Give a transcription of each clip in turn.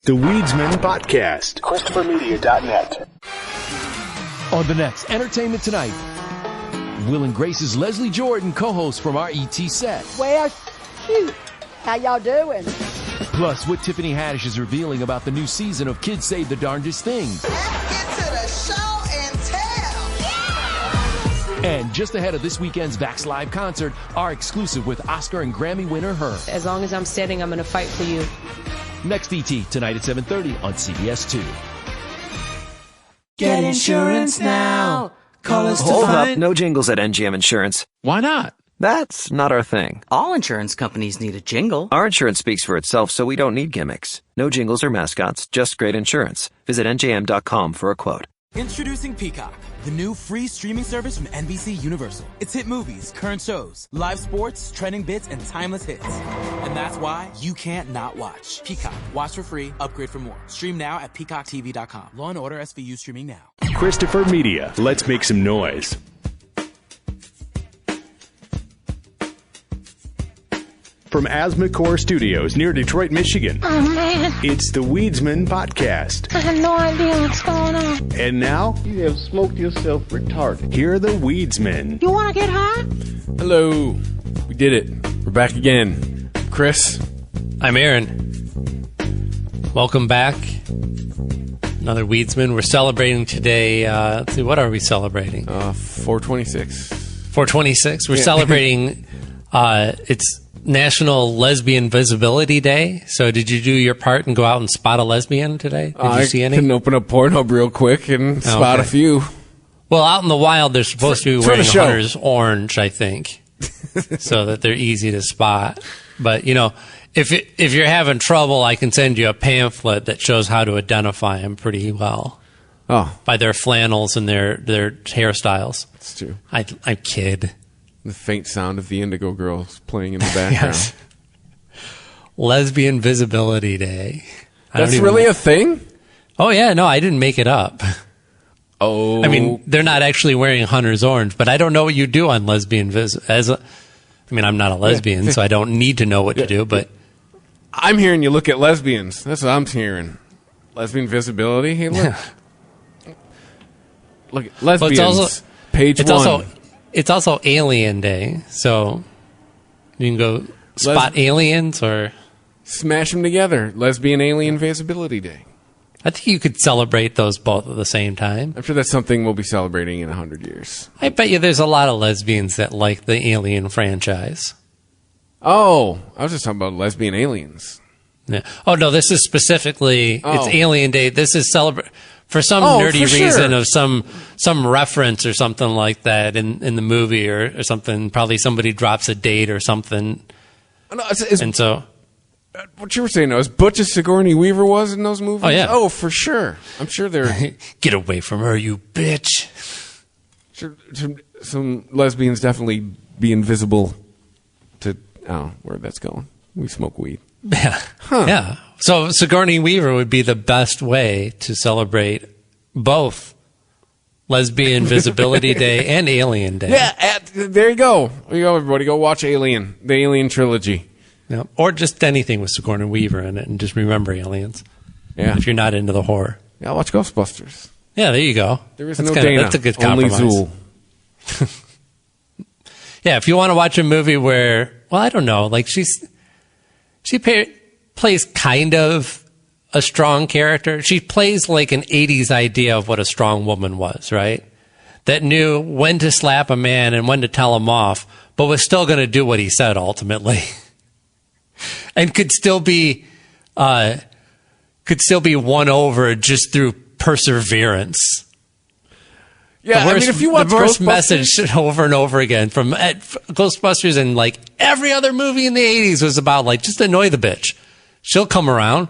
The Weedsman Podcast. ChristopherMedia.net. On the next Entertainment Tonight, Will and Grace's Leslie Jordan co-host from our ET set. Well, shoot. How y'all doing? Plus, what Tiffany Haddish is revealing about the new season of Kids Say the Darndest Things. Let's get to the show and tell. And just ahead of this weekend's Vax Live concert, our exclusive with Oscar and Grammy winner Her. As long as I'm sitting, I'm going to fight for you. Next ET, tonight at 7:30 on CBS 2. Get insurance now. Call us to Hold find... up, no jingles at NGM Insurance. Why not? That's not our thing. All insurance companies need a jingle. Our insurance speaks for itself, so we don't need gimmicks. No jingles or mascots, just great insurance. Visit njm.com for a quote. Introducing Peacock, the new free streaming service from NBC Universal. It's hit movies, current shows, live sports, trending bits, and timeless hits. And that's why you can't not watch. Peacock. Watch for free. Upgrade for more. Stream now at peacocktv.com. Law & Order SVU streaming now. Christopher Media. Let's make some noise. From Asthmacore Studios near Detroit, Michigan. Oh, man. It's the Weedsman Podcast. I have no idea what's going on. And now, you have smoked yourself retarded. Here are the Weedsmen. You want to get high? Hello. We did it. We're back again. Chris. I'm Aaron. Welcome back. Another Weedsman. We're celebrating today. Let's see, what are we celebrating? 426. 426. We're celebrating, it's National Lesbian Visibility Day. So did you do your part and go out and spot a lesbian today? Did you see any? I can open up Pornhub real quick and spot a few. Well, out in the wild, they're supposed to be wearing hunter's orange, I think, so that they're easy to spot. But, you know, if you're having trouble, I can send you a pamphlet that shows how to identify them pretty well. Oh. By their flannels and their hairstyles. That's true. I kid. The faint sound of the Indigo Girls playing in the background. Yes. Lesbian Visibility Day. That's really a thing? Oh, yeah. No, I didn't make it up. Oh. I mean, they're not actually wearing hunter's orange, but I don't know what you do on lesbian I mean, I'm not a lesbian, so I don't need to know what to do, but... I'm hearing you look at lesbians. That's what I'm hearing. Lesbian visibility? Hey, look. Look, lesbians. Page 1. It's also Alien Day, so you can go spot aliens or... Smash them together. Lesbian Alien Visibility Day. I think you could celebrate those both at the same time. I'm sure that's something we'll be celebrating in 100 years. I bet you there's a lot of lesbians that like the Alien franchise. Oh, I was just talking about lesbian aliens. Yeah. Oh, no, this is specifically... It's Alien Day. This is for some nerdy reason of some reference or something like that in the movie or something. Probably somebody drops a date or something. No, and so... What you were saying, as Butch as Sigourney Weaver was in those movies? Oh, yeah. Oh, for sure. I'm sure they're... Get away from her, you bitch. Sure, some lesbians definitely be invisible to... Oh, where that's going. We smoke weed. Yeah. Huh. Yeah. So Sigourney Weaver would be the best way to celebrate both Lesbian Visibility Day and Alien Day. Yeah, there you go. There you go, everybody. Go watch Alien, the Alien trilogy. Yeah. Or just anything with Sigourney Weaver in it and just remember aliens. Yeah. If you're not into the horror. Yeah, watch Ghostbusters. Yeah, there you go. There is no Dana. That's a good compromise. Only Zool. Yeah, if you want to watch a movie where, well, I don't know, like she plays kind of a strong character. She plays like an 80s idea of what a strong woman was, right? That knew when to slap a man and when to tell him off, but was still going to do what he said ultimately. And could still be won over just through perseverance. Yeah, I mean, if you watch the worst Ghostbusters, message over and over again from Ghostbusters and like every other movie in the 80s was about like, just annoy the bitch. She'll come around.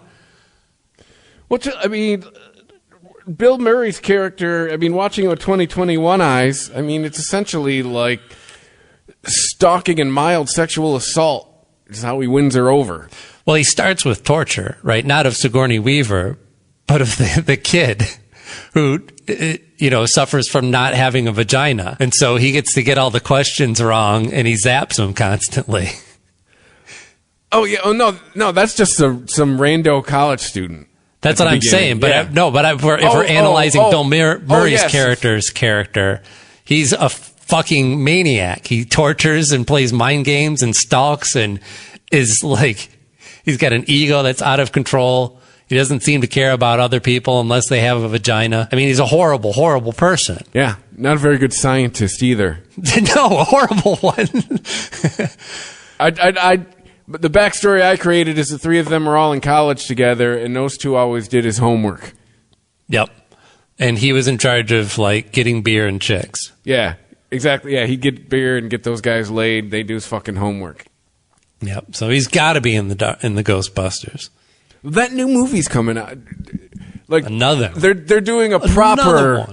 I mean, Bill Murray's character, I mean, watching it with 2021 eyes, I mean, it's essentially like stalking and mild sexual assault is how he wins her over. Well, he starts with torture, right? Not of Sigourney Weaver, but of the kid who, suffers from not having a vagina. And so he gets to get all the questions wrong and he zaps them constantly. Oh, yeah. Oh, no, that's just some rando college student. That's what I'm saying. But if we're analyzing Bill Murray's character, he's a fucking maniac. He tortures and plays mind games and stalks and is like, he's got an ego that's out of control. He doesn't seem to care about other people unless they have a vagina. I mean, he's a horrible, horrible person. Yeah, not a very good scientist either. No, a horrible one. But the backstory I created is the three of them are all in college together, and those two always did his homework. Yep. And he was in charge of, like, getting beer and chicks. Yeah, exactly. Yeah, he'd get beer and get those guys laid. They do his fucking homework. Yep. So he's got to be in the Ghostbusters. That new movie's coming out. Like another. They're doing a proper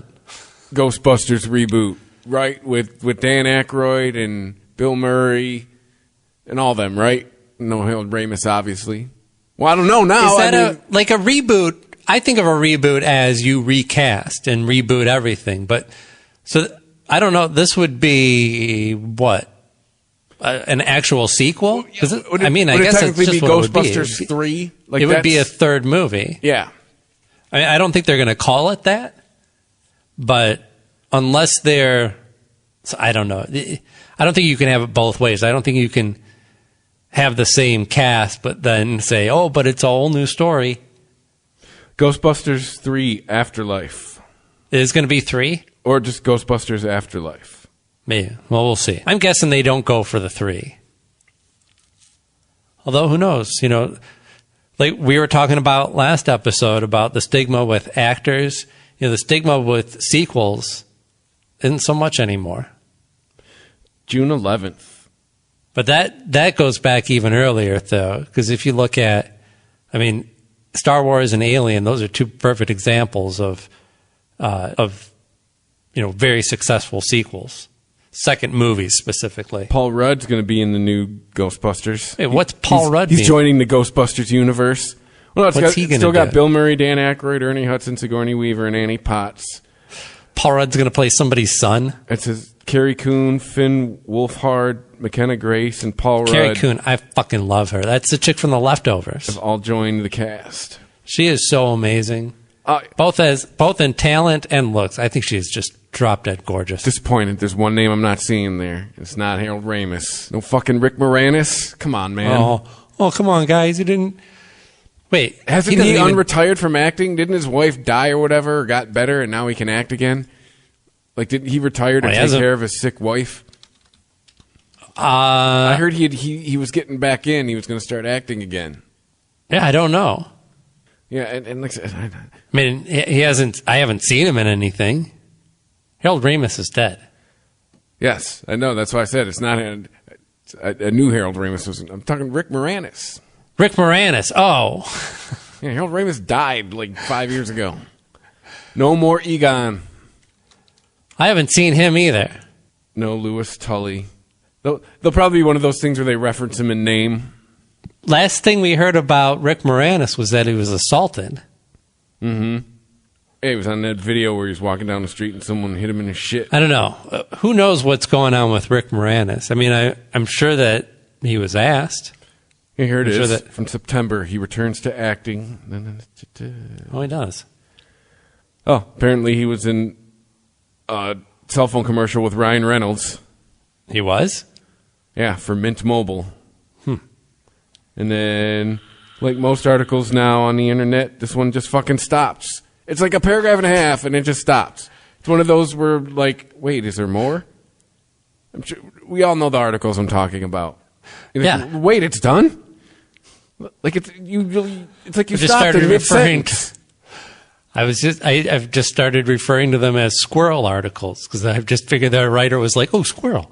Ghostbusters reboot, right? With Dan Aykroyd and Bill Murray and all them, right? No Harold Ramis, obviously. Well, I don't know now. Is that like a reboot? I think of a reboot as you recast and reboot everything. But so I don't know. This would be what? An actual sequel? I guess technically it's just be what Ghostbusters 3. Like it would be a third movie. Yeah. I don't think they're going to call it that. But unless I don't know. I don't think you can have it both ways. I don't think you can have the same cast, but then say, oh, but it's a whole new story. Ghostbusters 3 Afterlife. Is it going to be 3? Or just Ghostbusters Afterlife. Maybe. Well, we'll see. I'm guessing they don't go for the 3. Although, who knows? You know, like we were talking about last episode about the stigma with actors. You know, the stigma with sequels isn't so much anymore. June 11th. But that goes back even earlier, though, because if you look at, I mean, Star Wars and Alien, those are two perfect examples of very successful sequels. Second movies, specifically. Paul Rudd's going to be in the new Ghostbusters. Hey, what's Paul Rudd He's joining the Ghostbusters universe. Well, What's he going to do? Still got Bill Murray, Dan Aykroyd, Ernie Hudson, Sigourney Weaver, and Annie Potts. Paul Rudd's going to play somebody's son? It says Carrie Coon, Finn Wolfhard, McKenna Grace, and Paul Rudd. Carrie Coon, I fucking love her. That's the chick from The Leftovers. Have all joined the cast. She is so amazing. Both in talent and looks. I think she is just drop dead gorgeous. Disappointed. There's one name I'm not seeing there. It's not Harold Ramis. No fucking Rick Moranis. Come on, man. Oh, come on, guys. He didn't. Wait, hasn't he unretired from acting? Didn't his wife die or whatever, or got better, and now he can act again? Like, didn't he retire to take care of his sick wife? I heard he was getting back in. He was going to start acting again. Yeah, I don't know. Yeah, and like I said, I mean, he hasn't. I haven't seen him in anything. Harold Ramis is dead. Yes, I know. That's why I said it's not. I knew Harold Ramis. I'm talking Rick Moranis. Rick Moranis. Oh, yeah. Harold Ramis died like 5 years ago. No more Egon. I haven't seen him either. No Louis Tully. They'll probably be one of those things where they reference him in name. Last thing we heard about Rick Moranis was that he was assaulted. Mm-hmm. Yeah, he was on that video where he was walking down the street and someone hit him in his shit. I don't know. Who knows what's going on with Rick Moranis? I mean, I'm sure that he was asked. Yeah, here it is. From September, he returns to acting. Oh, he does. Oh, apparently he was in a cell phone commercial with Ryan Reynolds. He was? Yeah, for Mint Mobile. And then, like most articles now on the internet, this one just fucking stops. It's like a paragraph and a half, and it just stops. It's one of those where, like, wait, is there more? I'm sure we all know the articles I'm talking about. Yeah. Like, wait, it's done? Like it's like you stopped in mid-sentence. I've just started referring to them as squirrel articles because I've just figured the writer was like, oh, squirrel,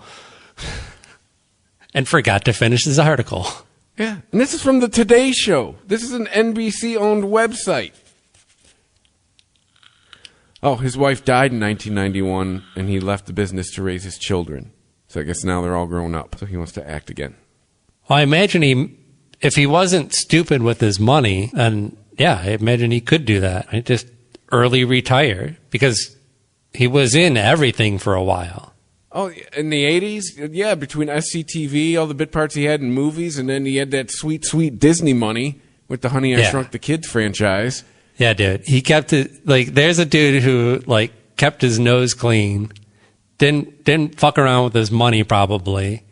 and forgot to finish his article. Yeah, and this is from the Today Show. This is an NBC-owned website. Oh, his wife died in 1991, and he left the business to raise his children. So I guess now they're all grown up, so he wants to act again. Well, I imagine if he wasn't stupid with his money, then yeah, I imagine he could do that. I just early retire because he was in everything for a while. Oh, in the 80s? Yeah, between SCTV, all the bit parts he had in movies, and then he had that sweet, sweet Disney money with the Honey, I Shrunk the Kids franchise. Yeah, dude. He kept it like there's a dude who like kept his nose clean, didn't fuck around with his money probably,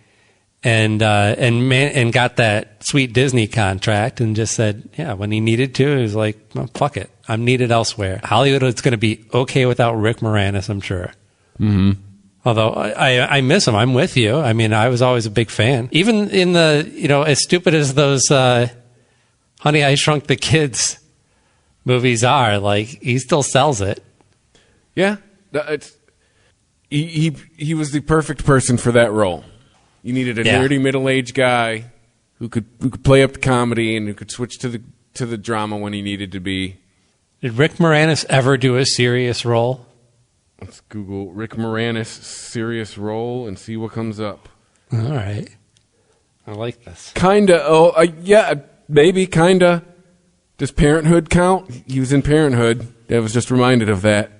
and got that sweet Disney contract and just said, yeah, when he needed to, he was like, well, fuck it, I'm needed elsewhere. Hollywood is going to be okay without Rick Moranis, I'm sure. Mm-hmm. Although I miss him. I'm with you. I mean, I was always a big fan. Even in the, as stupid as those Honey, I Shrunk the Kids movies are, like, he still sells it. Yeah. He was the perfect person for that role. You needed a nerdy middle-aged guy who could play up the comedy and who could switch to the drama when he needed to be. Did Rick Moranis ever do a serious role? Let's Google Rick Moranis serious role and see what comes up. All right. I like this. Kinda. Yeah, maybe, kinda. Does Parenthood count? He was in Parenthood. I was just reminded of that.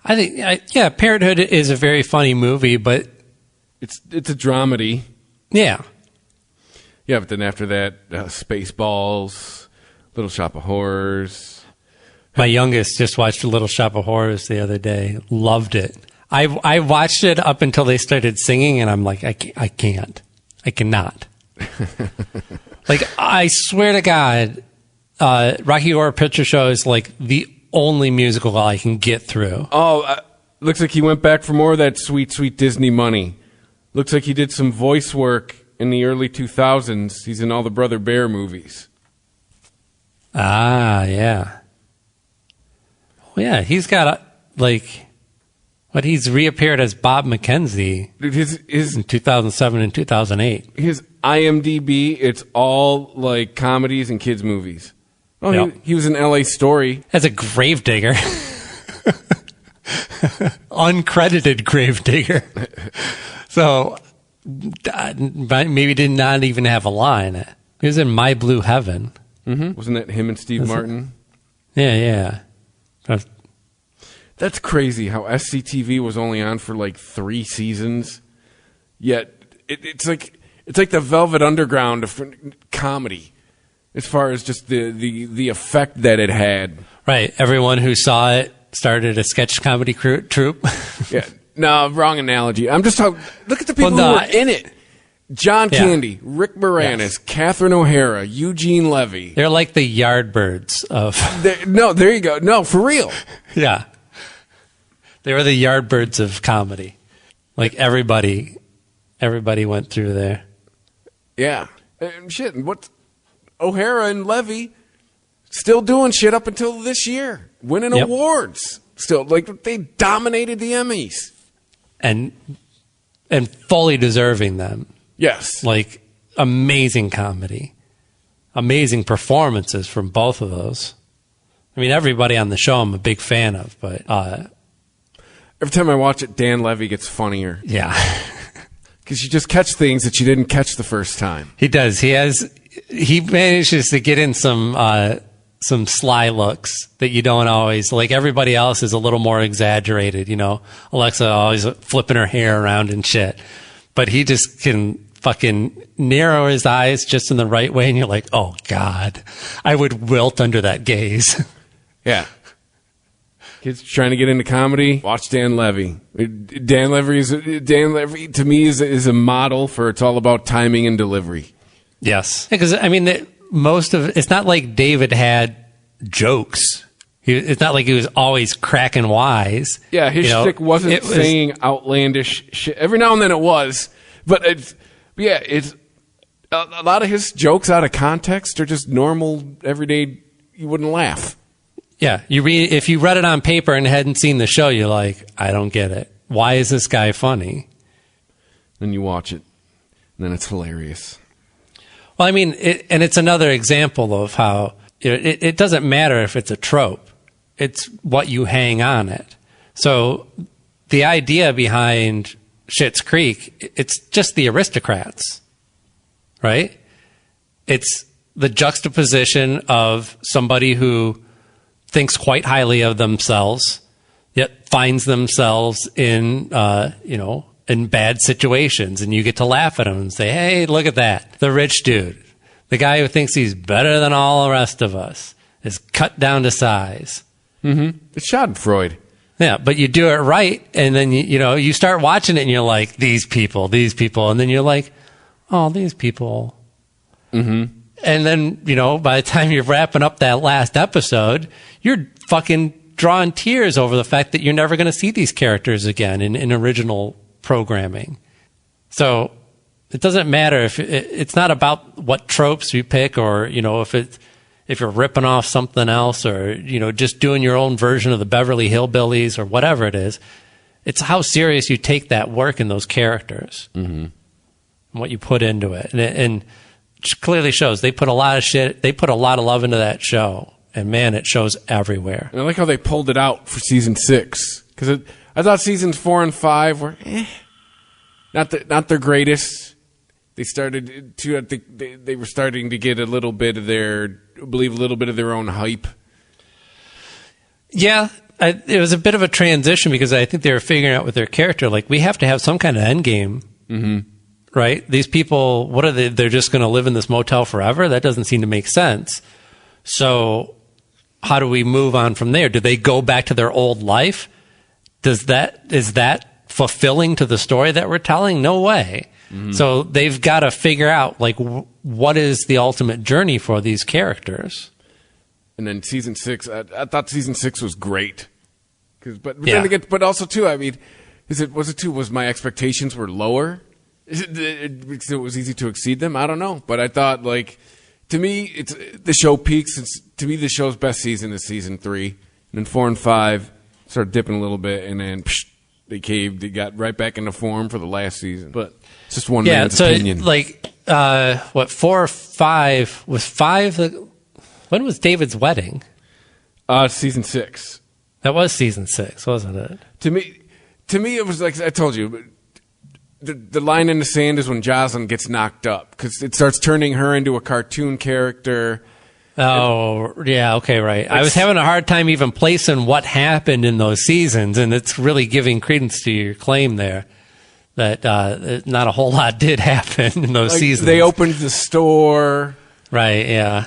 I think, Parenthood is a very funny movie, but it's a dramedy. Yeah. Yeah, but then after that, Spaceballs, Little Shop of Horrors. My youngest just watched Little Shop of Horrors the other day. Loved it. I watched it up until they started singing, and I'm like, I can't. I cannot. Like, I swear to God, Rocky Horror Picture Show is like the only musical I can get through. Oh, looks like he went back for more of that sweet, sweet Disney money. Looks like he did some voice work in the early 2000s. He's in all the Brother Bear movies. Ah, yeah. Well, yeah, he's got, he's reappeared as Bob McKenzie in 2007 and 2008. His IMDb, it's all, like, comedies and kids' movies. Oh, yep. He was in L.A. Story. As a gravedigger. Uncredited gravedigger. So, maybe did not even have a line. He was in My Blue Heaven. Mm-hmm. Wasn't that him and Steve Martin? Yeah. That's crazy how SCTV was only on for like 3 seasons. Yet, it's like the Velvet Underground of comedy. As far as just the effect that it had. Right. Everyone who saw it started a sketch comedy troupe. Yeah. No, wrong analogy. I'm just talking. Look at the people who were in it. John Candy, Rick Moranis, Catherine O'Hara, Eugene Levy. They're like the Yardbirds of... there you go. No, for real. Yeah. They were the Yardbirds of comedy. Like everybody went through there. Yeah. Shit, what... O'Hara and Levy still doing shit up until this year, winning awards. Still, like, they dominated the Emmys, and fully deserving them. Yes, like amazing comedy, amazing performances from both of those. I mean, everybody on the show I'm a big fan of, but every time I watch it, Dan Levy gets funnier. Yeah, because you just catch things that you didn't catch the first time. He does. He manages to get in some sly looks that you don't always, like everybody else is a little more exaggerated, Alexa always flipping her hair around and shit. But he just can fucking narrow his eyes just in the right way and you're like, oh God, I would wilt under that gaze. Yeah. Kids trying to get into comedy, watch Dan Levy. Dan Levy to me is a model for it's all about timing and delivery. Yes, because I mean, it's not like David had jokes. It's not like he was always cracking wise. Yeah, his shtick wasn't saying outlandish shit. Every now and then it was, but it's a lot of his jokes out of context are just normal, everyday. You wouldn't laugh. Yeah, if you read it on paper and hadn't seen the show, you're like, I don't get it. Why is this guy funny? Then you watch it, and then it's hilarious. Well, I mean, it's another example of how it doesn't matter if it's a trope. It's what you hang on it. So the idea behind Schitt's Creek, it's just the aristocrats, right? It's the juxtaposition of somebody who thinks quite highly of themselves, yet finds themselves in, in bad situations, and you get to laugh at him and say, hey, look at that. The rich dude, the guy who thinks he's better than all the rest of us, is cut down to size. Mm-hmm. It's Schadenfreude. Yeah, but you do it right, and then you start watching it, and you're like, these people, and then you're like, oh, these people. Mm-hmm. And then by the time you're wrapping up that last episode, you're fucking drawing tears over the fact that you're never going to see these characters again in original programming. So it doesn't matter if it's not about what tropes you pick, or if you're ripping off something else, or just doing your own version of the Beverly Hillbillies or whatever it is. It's how serious you take that work and those characters, and what you put into it, and it clearly shows. They put a lot of love into that show, and man, it shows everywhere. And I like how they pulled it out for season 6, because I thought seasons 4 and 5 were not their greatest. They started to, I think they were starting to get a little bit of their own hype. Yeah, it was a bit of a transition, because I think they were figuring out with their character, like, we have to have some kind of end game, right? These people, what are they? They're just going to live in this motel forever? That doesn't seem to make sense. So how do we move on from there? Do they go back to their old life? Is that fulfilling to the story that we're telling? No way. So they've got to figure out, like, what is the ultimate journey for these characters. And then season 6, I thought season 6 was great. But also too, I mean, was my expectations were lower? It was easy to exceed them? I don't know. But I thought, like, to me, the show peaks. To me, the show's best season is season 3. And then 4 and 5 started dipping a little bit, and then they caved. They got right back into form for the last season. But it's just one man's opinion. Like, 4 or 5 was 5? When was David's wedding? Season 6. That was season 6, wasn't it? To me, it was like I told you. The line in the sand is when Jocelyn gets knocked up, because it starts turning her into a cartoon character. Oh, yeah, okay, right. I was having a hard time even placing what happened in those seasons, and it's really giving credence to your claim there that not a whole lot did happen in those seasons. They opened the store. Right, yeah.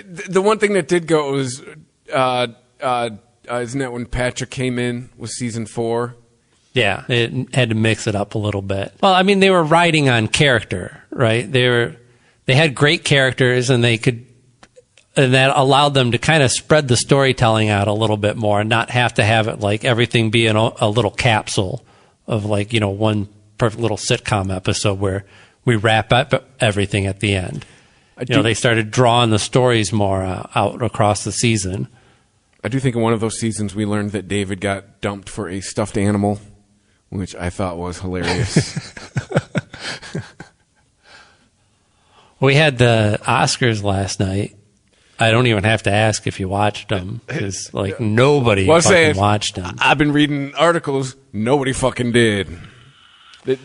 The one thing that did go was, isn't that when Patrick came in with season 4? Yeah, it had to mix it up a little bit. Well, I mean, they were riding on character, right? They had great characters, and that allowed them to kind of spread the storytelling out a little bit more, and not have to have it like everything be in a little capsule of, like, one perfect little sitcom episode where we wrap up everything at the end. They started drawing the stories more out across the season. I do think in one of those seasons we learned that David got dumped for a stuffed animal, which I thought was hilarious. We had the Oscars last night. I don't even have to ask if you watched them, because nobody fucking watched them. I've been reading articles. Nobody fucking did.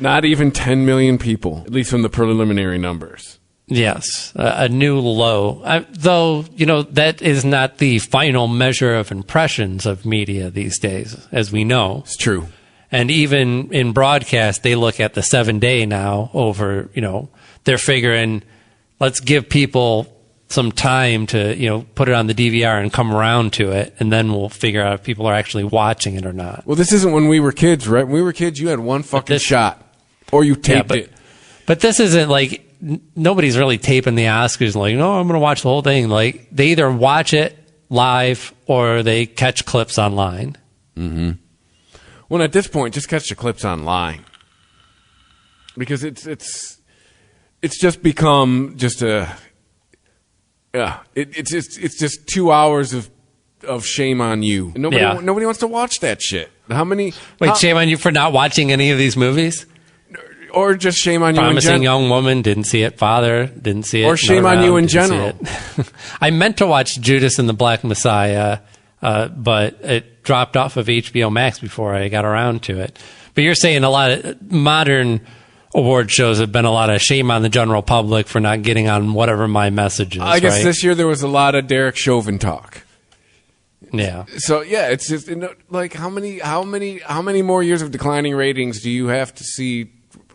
Not even 10 million people, at least from the preliminary numbers. Yes, a new low. Though, that is not the final measure of impressions of media these days, as we know. It's true. And even in broadcast, they look at the 7-day now over, they're figuring, let's give people some time to, put it on the DVR and come around to it, and then we'll figure out if people are actually watching it or not. Well, this isn't when we were kids, right? When we were kids, you had one fucking shot, or you taped it. But this isn't like, nobody's really taping the Oscars like, no, I'm going to watch the whole thing. Like, they either watch it live or they catch clips online. Mm-hmm. Well, at this point, just catch the clips online, because it's just become just it's just 2 hours of shame on you. Nobody wants to watch that shit. Shame on you for not watching any of these movies? Or just shame on you in general. Promising Young Woman, didn't see it. Father, didn't see it. Or shame on you in general. I meant to watch Judas and the Black Messiah, but it dropped off of HBO Max before I got around to it. But you're saying a lot of modern award shows have been a lot of shame on the general public for not getting on whatever my message is. I guess this year there was a lot of Derek Chauvin talk. Yeah. So yeah, it's just like how many more years of declining ratings do you have to see?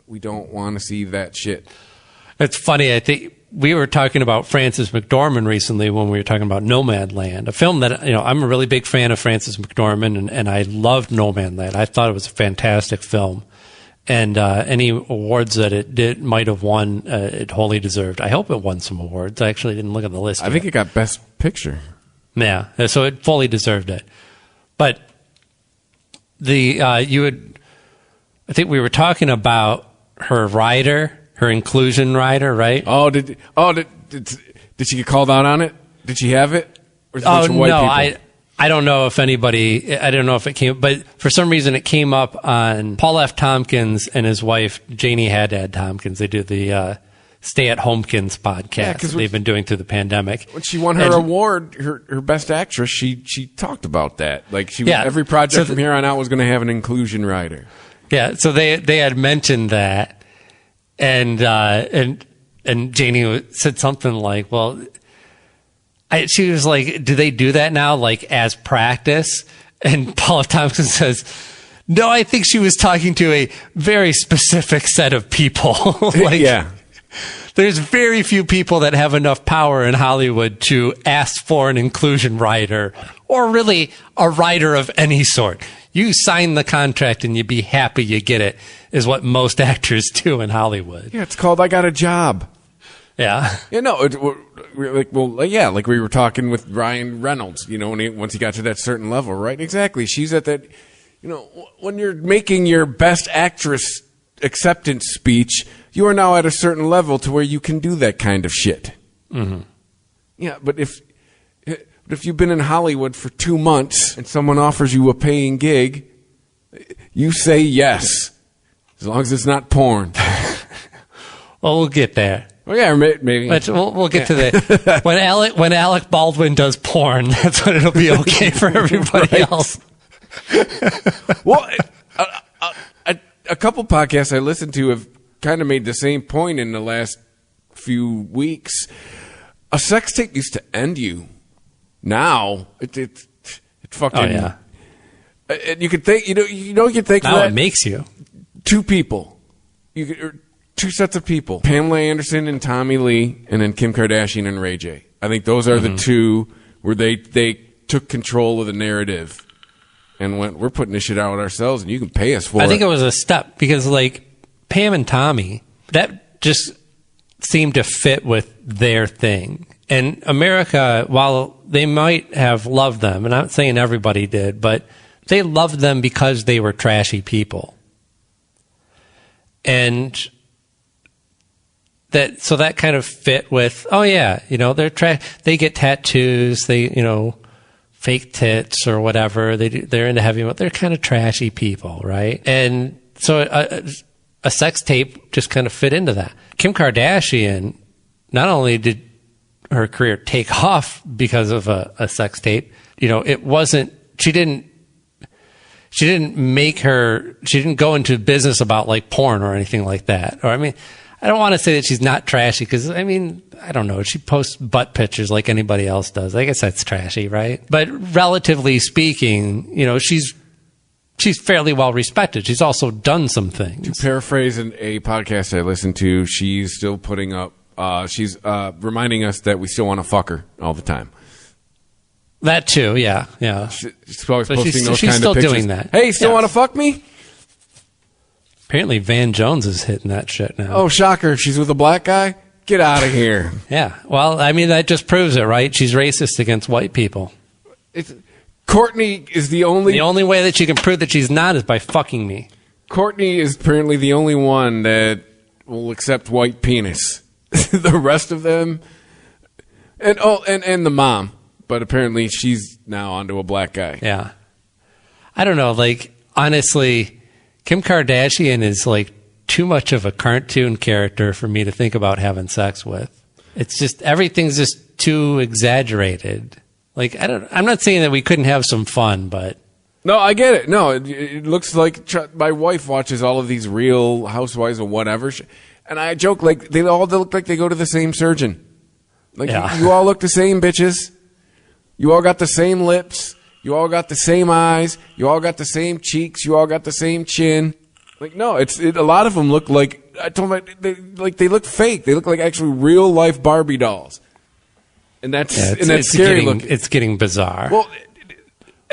We don't want to see that shit. It's funny. I think we were talking about Frances McDormand recently when we were talking about Nomadland, a film that, I'm a really big fan of Frances McDormand, and I loved Nomadland. I thought it was a fantastic film. And any awards that it might have won, it wholly deserved. I hope it won some awards. I actually didn't look at the list. I think it got Best Picture. Yeah, so it fully deserved it. But I think we were talking about her rider, her inclusion rider, right? Did she get called out on it? Did she have it? Or is it a bunch of white people? I don't know if it came, but for some reason it came up on Paul F. Tompkins and his wife, Janie Haddad Tompkins. They do the Stay at Homekins podcast that they've been doing through the pandemic. When she won her award, her Best Actress, she talked about that. Like every project from here on out was going to have an inclusion rider. Yeah, so they had mentioned that, and Janie said something like, well, she was like, do they do that now, like, as practice? And Paul F. Thompson says, no, I think she was talking to a very specific set of people. There's very few people that have enough power in Hollywood to ask for an inclusion rider, or really a rider of any sort. You sign the contract and you be happy you get it, is what most actors do in Hollywood. Yeah, it's called I Got a Job. Yeah. Yeah, no, like we were talking with Ryan Reynolds, once he got to that certain level, right? Exactly. She's at that, when you're making your Best Actress acceptance speech, you are now at a certain level to where you can do that kind of shit. Mm-hmm. Yeah, but if you've been in Hollywood for 2 months and someone offers you a paying gig, you say yes, as long as it's not porn. Well, we'll get there. Well, yeah, maybe. We'll get to that. When Alec Baldwin does porn, that's when it'll be okay for everybody else. Well, a couple podcasts I listened to have kind of made the same point in the last few weeks. A sex tape used to end you. Now it fucking. Oh yeah. You could think you could think now that it makes you two people. Two sets of people: Pamela Anderson and Tommy Lee, and then Kim Kardashian and Ray J. I think those are the two where they took control of the narrative and went, "We're putting this shit out ourselves, and you can pay us for it." I think it was a step because, like, Pam and Tommy, that just seemed to fit with their thing. And America, while they might have loved them, and I'm not saying everybody did, but they loved them because they were trashy people. And so that kind of fit with, oh yeah, they're they get tattoos, they, fake tits or whatever. They're into heavy metal. They're kind of trashy people, right? And so a sex tape just kind of fit into that. Kim Kardashian, not only did her career take off because of a sex tape, it wasn't, she didn't go into business about like porn or anything like that. Or, I don't want to say that she's not trashy because, I don't know. She posts butt pictures like anybody else does. I guess that's trashy, right? But relatively speaking, she's fairly well respected. She's also done some things. To paraphrase a podcast I listened to, she's still putting up, she's reminding us that we still want to fuck her all the time. That too, yeah. She's always posting those she's kind of pictures. still doing that. Hey, still want to fuck me? Apparently Van Jones is hitting that shit now. Oh, shocker. She's with a black guy? Get out of here. Yeah. Well, that just proves it, right? She's racist against white people. Courtney is the only... The only way that she can prove that she's not is by fucking me. Courtney is apparently the only one that will accept white penis. The rest of them... And the mom. But apparently she's now onto a black guy. Yeah. I don't know. Like, honestly... Kim Kardashian is like too much of a cartoon character for me to think about having sex with. It's just, everything's just too exaggerated. Like, I'm not saying that we couldn't have some fun, but. No, I get it. No, it looks like my wife watches all of these Real Housewives or whatever. And I joke, like, they all look like they go to the same surgeon. Like, yeah. You all look the same, bitches. You all got the same lips. You all got the same eyes. You all got the same cheeks. You all got the same chin. Like, no, a lot of them look like, I told my, they look fake. They look like actually real life Barbie dolls. And that's scary looking. It's getting bizarre. Well,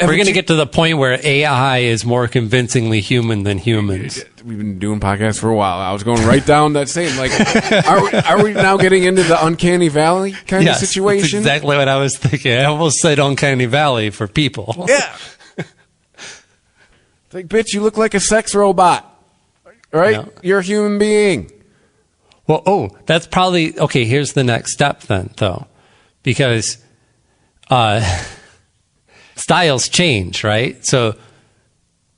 we're going to get to the point where AI is more convincingly human than humans. We've been doing podcasts for a while. I was going right down that same. Like, are we now getting into the uncanny valley kind of situation? That's exactly what I was thinking. I almost said uncanny valley for people. Yeah. It's like, bitch, you look like a sex robot. Right? No. You're a human being. Well, that's probably... Okay, here's the next step then, though. Because styles change, right? So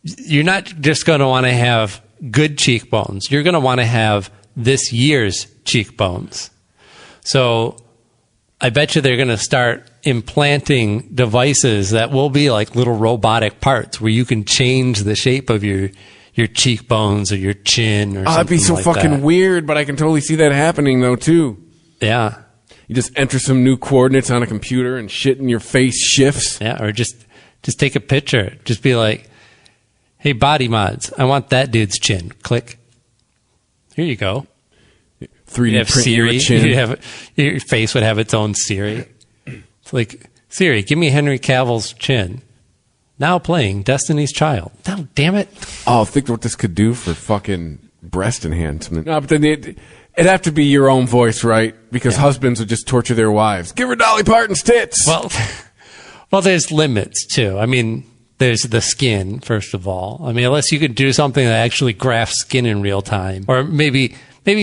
you're not just going to want to have good cheekbones. You're going to want to have this year's cheekbones. So I bet you they're going to start implanting devices that will be like little robotic parts where you can change the shape of your cheekbones or your chin or something like that. That'd be so fucking weird, but I can totally see that happening, though, too. Yeah. You just enter some new coordinates on a computer and shit in your face shifts. Yeah, or just take a picture. Just be like, hey, body mods, I want that dude's chin. Click. Here you go. 3D print Siri. Your face would have its own Siri. It's like, Siri, give me Henry Cavill's chin. Now playing Destiny's Child. Oh, damn it. Oh, think what this could do for fucking breast enhancement. No, but then it'd have to be your own voice, right? Because husbands would just torture their wives. Give her Dolly Parton's tits. Well, there's limits, too. I mean, there's the skin, first of all. I mean, unless you could do something that actually grafts skin in real time. Or maybe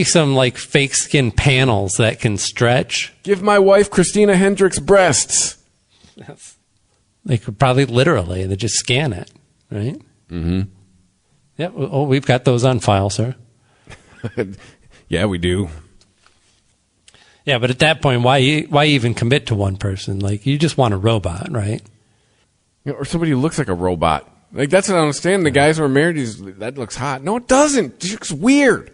some, like, fake skin panels that can stretch. Give my wife Christina Hendricks breasts. Yes. They could probably literally, they just scan it, right? Mm-hmm. Yeah. Oh, we've got those on file, sir. Yeah, we do. Yeah, but at that point, why even commit to one person? Like, you just want a robot, right? Yeah, or somebody who looks like a robot. Like, that's what I understand. The guys who are married, that looks hot. No, it doesn't. It looks weird.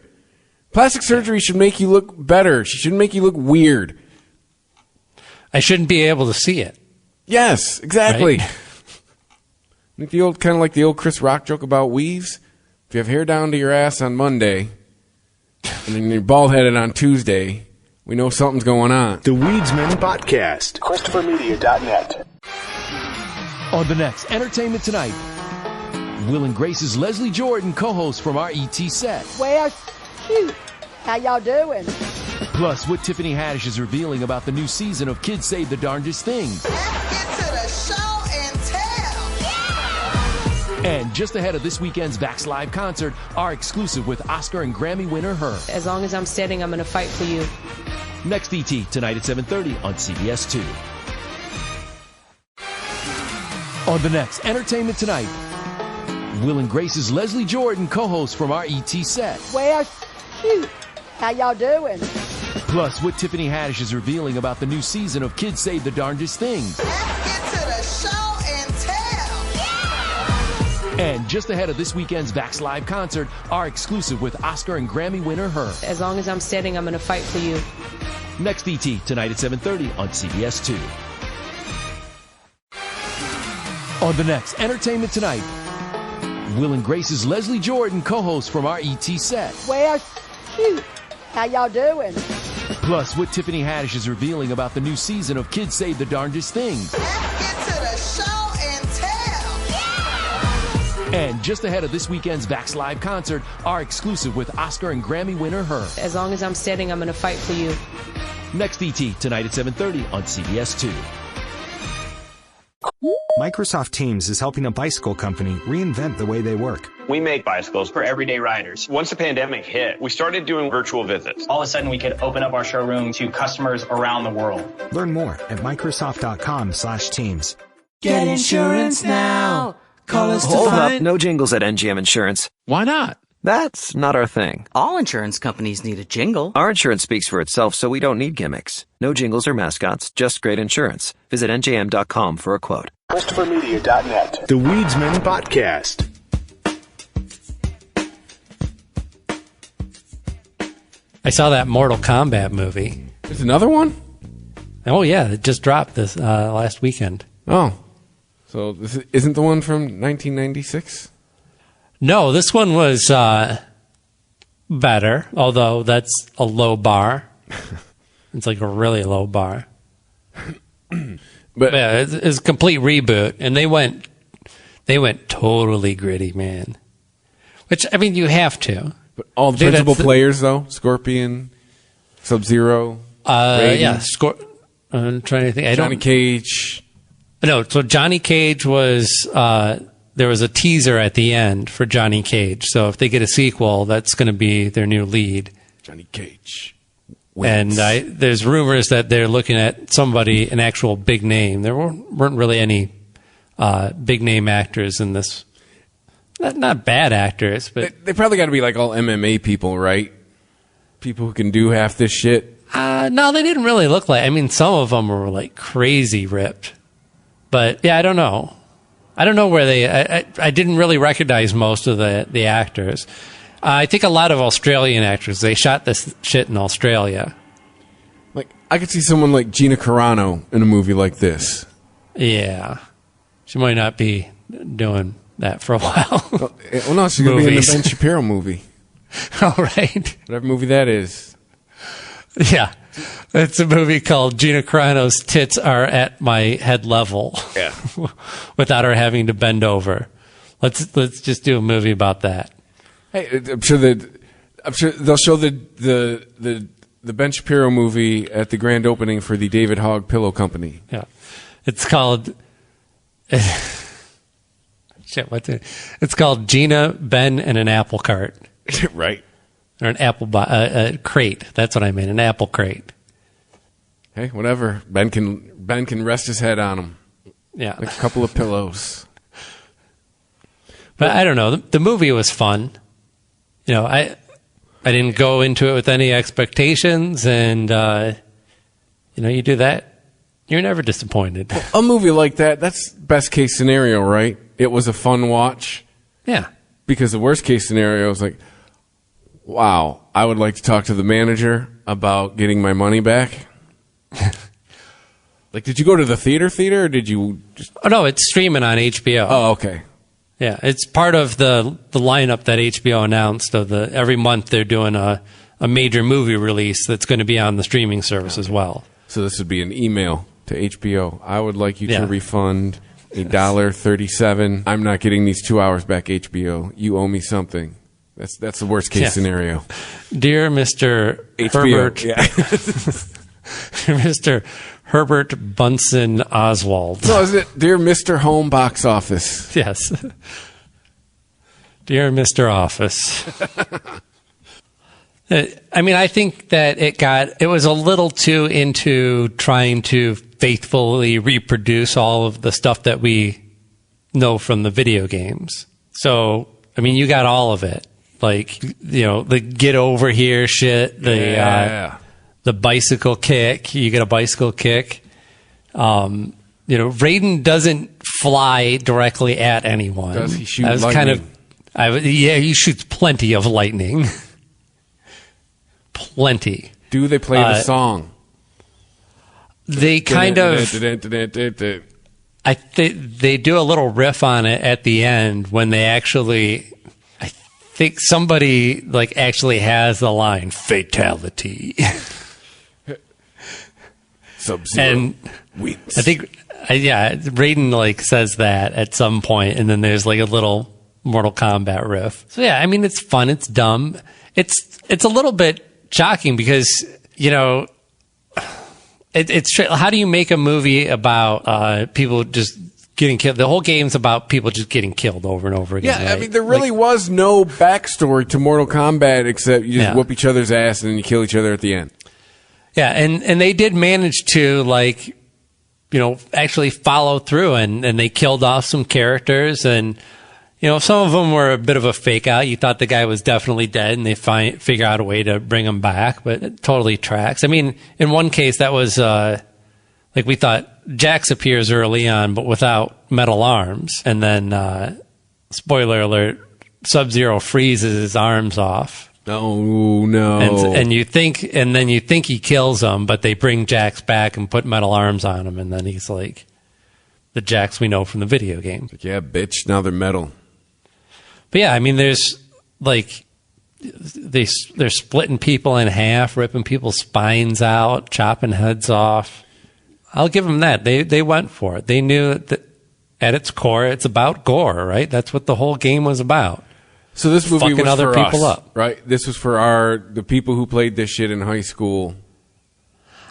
Plastic surgery should make you look better. She shouldn't make you look weird. I shouldn't be able to see it. Yes, exactly. Right? Like kind of like the old Chris Rock joke about weaves. If you have hair down to your ass on Monday, and then you're bald-headed on Tuesday, we know something's going on. The Weedsman Podcast. ChristopherMedia.net. On the next Entertainment Tonight, Will and Grace's Leslie Jordan, co-host from our ET set. Well, shoot. How y'all doing? Plus, what Tiffany Haddish is revealing about the new season of Kids Say the Darndest Things. Let's get to the show and tell. And just ahead of this weekend's Vax Live concert, our exclusive with Oscar and Grammy winner Her. As long as I'm standing, I'm going to fight for you. Next ET, tonight at 7:30 on CBS 2. On the next Entertainment Tonight, Will and Grace's Leslie Jordan, co-host from our ET set. Well, shoot. How y'all doing? Plus, what Tiffany Haddish is revealing about the new season of Kids Say the Darndest Things. Let's get to the show and tell. And just ahead of this weekend's Vax Live concert, our exclusive with Oscar and Grammy winner Her. As long as I'm standing, I'm going to fight for you. Next ET, tonight at 7:30 on CBS 2. On the next Entertainment Tonight, Will and Grace's Leslie Jordan, co-host from our ET set. Well, shoot. How y'all doing? Plus, what Tiffany Haddish is revealing about the new season of Kids Say the Darndest Things. Let's get to the show and tell. And just ahead of this weekend's Vax Live concert, our exclusive with Oscar and Grammy winner Her. As long as I'm standing, I'm going to fight for you. Next ET, tonight at 7:30 on CBS 2. Microsoft Teams is helping a bicycle company reinvent the way they work. We make bicycles for everyday riders. Once the pandemic hit, we started doing virtual visits. All of a sudden, we could open up our showroom to customers around the world. Learn more at Microsoft.com/Teams. Get insurance now. Call us to Hold find... up, no jingles at NGM Insurance. Why not? That's not our thing. All insurance companies need a jingle. Our insurance speaks for itself, so we don't need gimmicks. No jingles or mascots, just great insurance. Visit NJM.com for a quote. ChristopherMedia.net. The Weedsman Podcast. I saw that Mortal Kombat movie. There's another one? Oh, yeah. It just dropped this last weekend. Oh. So this isn't the one from 1996? No, this one was better, although that's a low bar. It's like a really low bar. But yeah, it's a complete reboot, and they went totally gritty, man. Which, I mean, you have to. But all the principal players, though? Scorpion, Sub-Zero, Raiden. Yeah. I'm trying to think. Johnny Cage. No, so Johnny Cage was... there was a teaser at the end for Johnny Cage. So if they get a sequel, that's going to be their new lead. Johnny Cage. Wins. And there's rumors that they're looking at somebody, an actual big name. There weren't really any big name actors in this. Not bad actors, but... They probably got to be like all MMA people, right? People who can do half this shit. No, they didn't really look like... I mean, some of them were like crazy ripped. But yeah, I don't know. I don't know where they... I didn't really recognize most of the actors. I think a lot of Australian actors, they shot this shit in Australia. Like, I could see someone like Gina Carano in a movie like this. Yeah. She might not be doing that for a while. Well, no, she's going to be in the Ben Shapiro movie. All right. Whatever movie that is. Yeah. It's a movie called Gina Carano's Tits Are at My Head Level. Yeah. Without her having to bend over. Let's just do a movie about that. Hey, I'm sure they'll show the Ben Shapiro movie at the grand opening for the David Hogg Pillow Company. Yeah. It's called It's called Gina, Ben, and an Apple Cart. Right. Or an apple crate. That's what I mean, an apple crate. Hey, whatever. Ben can rest his head on them. Yeah. Like a couple of pillows. But I don't know. The movie was fun. You know, I didn't go into it with any expectations, and you do that, you're never disappointed. Well, a movie like that's best case scenario, right? It was a fun watch. Yeah. Because the worst case scenario is like, wow, I would like to talk to the manager about getting my money back. Like, did you go to the theater, or did you just... Oh, no, it's streaming on HBO. Oh, okay. Yeah, it's part of the lineup that HBO announced of every month they're doing a major movie release that's going to be on the streaming service as well. So this would be an email to HBO. I would like you to refund $1.37. I'm not getting these 2 hours back, HBO. You owe me something. That's the worst case scenario. Dear Mr. HBO. Herbert, Mr. Herbert Bunsen Oswald. No, is it Dear Mr. Home Box Office? Yes. Dear Mr. Office. I mean, I think that it was a little too into trying to faithfully reproduce all of the stuff that we know from the video games. So, I mean, you got all of it. Like, the get over here shit, the bicycle kick. You get a bicycle kick. Raiden doesn't fly directly at anyone. Does he shoot lightning? He shoots plenty of lightning. Plenty. Do they play the song? They kind of... I think they do a little riff on it at the end when they actually... I think somebody actually has the line, fatality. Sub-Zero wins. I think, Raiden says that at some point, and then there's a little Mortal Kombat riff. So yeah, I mean, it's fun, it's dumb, it's a little bit shocking because it's how do you make a movie about people just getting killed? The whole game's about people just getting killed over and over again. Yeah, right? I mean, there really was no backstory to Mortal Kombat except you just whoop each other's ass and then you kill each other at the end. Yeah, and they did manage to actually follow through and they killed off some characters and some of them were a bit of a fake out. You thought the guy was definitely dead and they figure out a way to bring him back, but it totally tracks. I mean, in one case that was we thought Jax appears early on but without metal arms, and then spoiler alert, Sub-Zero freezes his arms off. Oh no! And you think he kills him, but they bring Jax back and put metal arms on him, and then he's like the Jax we know from the video game. Yeah, bitch. Now they're metal. But yeah, I mean, there's like they're splitting people in half, ripping people's spines out, chopping heads off. I'll give them that. They went for it. They knew that at its core, it's about gore, right? That's what the whole game was about. So this movie fucking was other for people us, up, right? This was for the people who played this shit in high school.